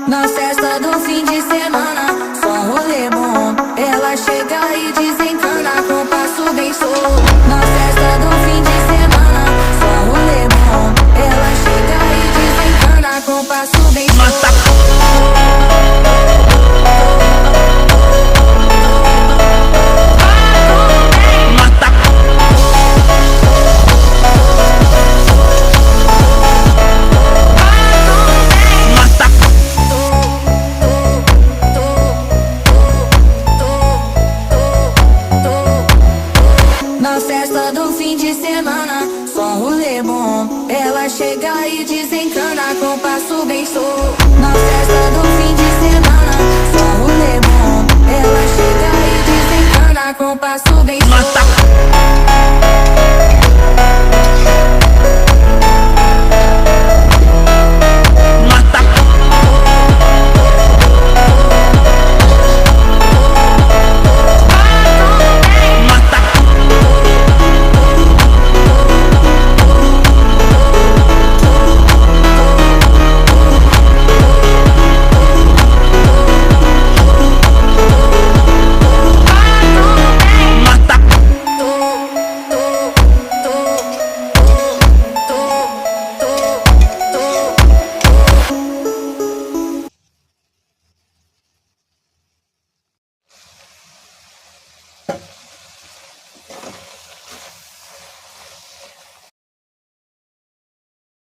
Na festa do fim de semana, só rolê bom. Ela chega e desencana com passo bem solto. Na festa do fim de semana, só rolê bom. Ela chega e desencana com passo bem solto. Na festa do fim de semana, só rolê bom. Ela chega e desencana com passo bem solto. Na festa do fim de semana, só rolê bom. Ela chega e desencana com passo bem solto.